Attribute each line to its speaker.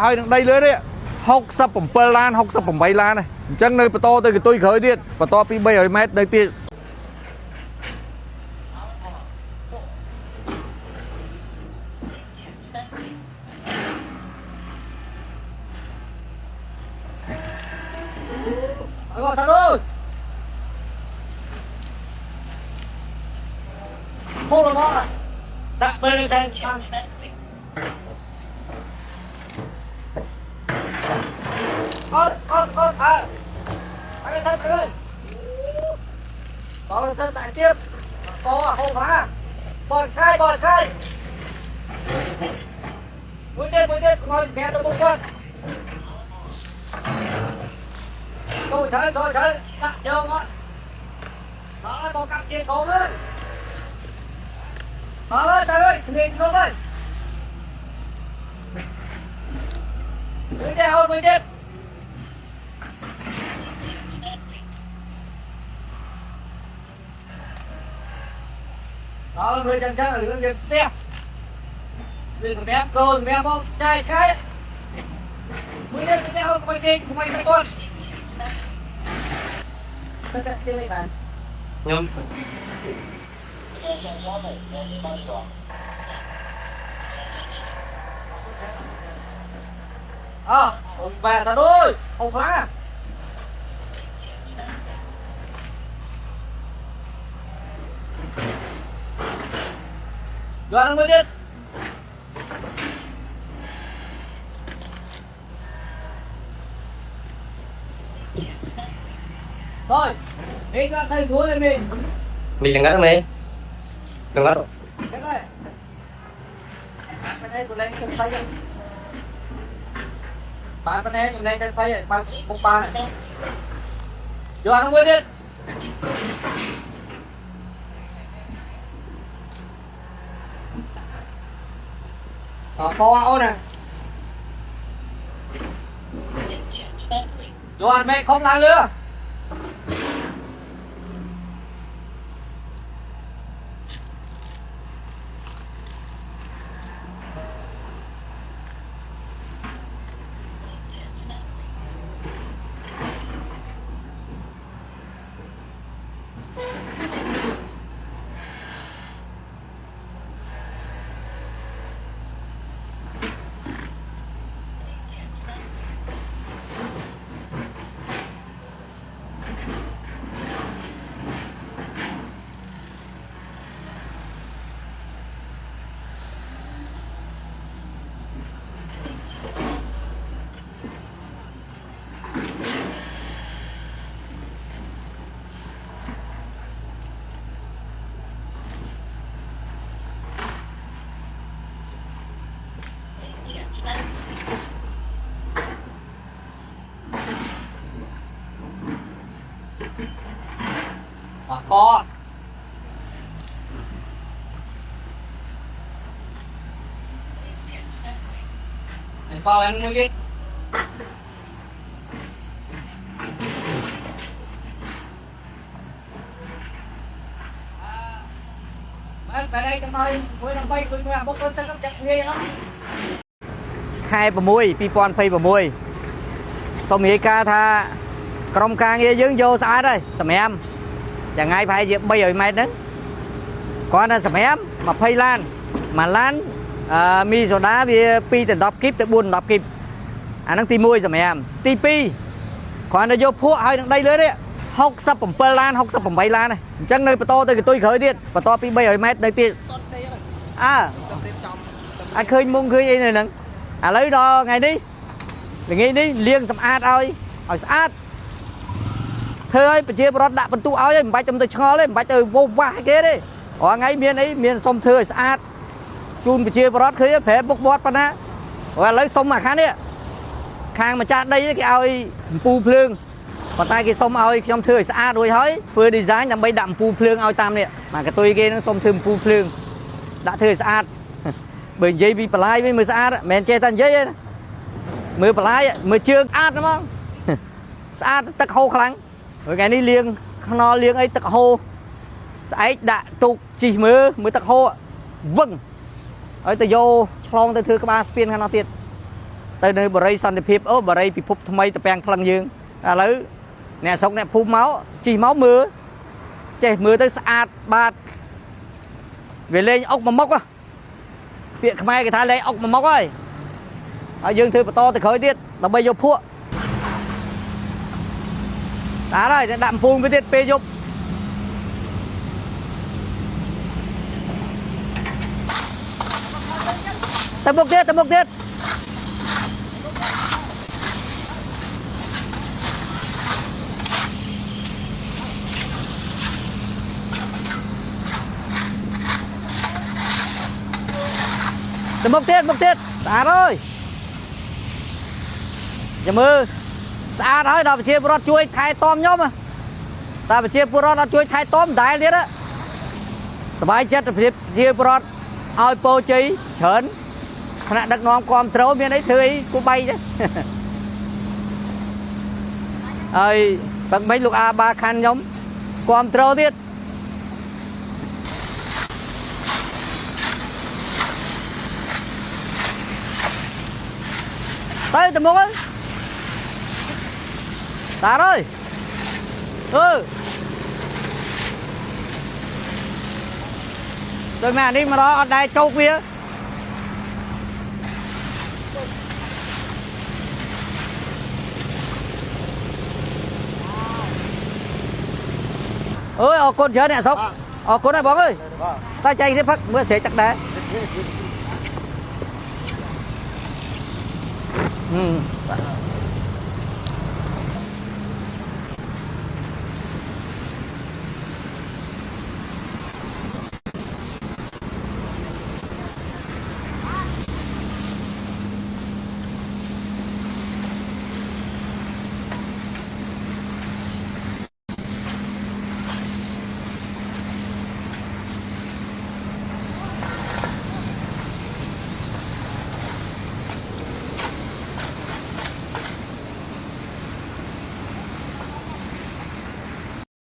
Speaker 1: Hai đằng đây lưới đấy, hốc sập bầm pơ lan, hốc sập bầm bay lan này, chẳng nơi to tới cái tôi khởi điện, to pi 7 mét đây tiền.
Speaker 2: Gọi thằng ơi, không được ngon à? Đặt bên đây đang ăn. Con à, anh thân ơi, có thân tại tiếp, có à không phá, còn khai, mũi tên, con nghe tôi bung con. Tôi chơi, đặt vô á. Đó là con cặp kia con ơi. Đó ơi, trời ơi, nhìn con ơi. Mũi đeo, mũi tên. Đó là người chân ở hướng dẫn xe. Đừng có đép cô, đừng đép không? Chạy khai. Mũi đeo, quay trên, quay sang con. Tất cả trên đây bạn.
Speaker 3: Nhâm.
Speaker 2: Về thật ơi, không phá. Đoàn ăn mới biết. Thôi, đi ra thay xuống lên mình.
Speaker 3: Mình đừng ngắt mày. Đừng ngắt.
Speaker 2: Cái này. Bên đây tụi lên chân phay. Bạn bên đây lên chân phay, bạn bông ba này. Đoàn ăn mới biết. Có áo nè. Đoàn mẹ không làm nữa. Có. Anh coi anh mới biết. Về đây trong nơi, với làm bay, với làm bốc cơn cho các chặt ghê lắm.
Speaker 1: Khai bờ môi, pi pon pay bờ môi. Xong nghĩ ca tha, trong ca nghe dưỡng vô xa đây, sầm em. Chẳng ngay phải bây giờ mày đến. Còn là sầm em mà pay lan, mà lan mi số đá vì pi từ đọc kíp từ buồn đọc kíp. Nó ti môi sầm em, ti pi. Còn là vô phụ hai đằng đây lưới đấy. Hốc sập bầm pơ lan, hốc sập bầm bay lan này. Chẳng nơi to tới cái tôi khởi điện, to pi 7 mét đây tiền. Anh khơi mông khơi này nè. Lấy đó ngày đi. Đừng nghĩ đi, liêng sầm át ơi. Hỏi át. Thôi ơi, chia bớt đã bật tu áo ấy, bạch tâm tôi cho lên, bạch tôi vô vạ kia đi. Ngay miền ấy, miền sông thưa át. Chun chia bớt khơi phế bốc bọt vào ná. Lấy sông mà khán đi. Khang mà chát đây cái ao pu phương. Còn tay cái sông ao trong thưa át rồi hơi. Vừa design làm bay đậm pu phương ao tam nè. Mà cái tôi kia nó sông thơm pu phương. Đã thưa át. Bởi dây vì play với mưa át, mền che tan dây. Mưa play, mưa chương át đúng không? Át tắc hô khăn. Rồi ngày đi liêng, nó liêng ấy tắc hô. Ấy đã tục chỉ mưa tắc hô. Vâng. Ấy ta vô chlong ta thưa các ba spin khăn nó tiệt. tới nơi bờ rây săn thì phép bờ rây bị phụp tham mấy tập bèn khăng dương lấy nè xong nè phụp máu chỉ máu mưa chạy mưa tới sạt bạt về lên ốc mà mốc á việc mai cái thái lấy ốc mà mốc ơi ở dương thư to thì khởi tiết là bây giờ phua đá rồi đạm phun cái tiết pê giúp tập một tiết một tiết đá rồi giờ mưa xa thôi đó chia bớt chui thay tôm nhóm mà ta phải chia bớt nó chui thay tôm đại liệt á sải chết chia bớt ao po chi chớn khả đặc non con trâu miền ấy tươi cô bay đấy ơi bằng mấy lục a ba khăn nhóm con trâu biết tới tầm một ấy ta rồi rồi mà đi mà đó ở đây châu kia ơi con chơi nè sống con này bóng ơi ta chạy đi phát mưa sẽ chắc đá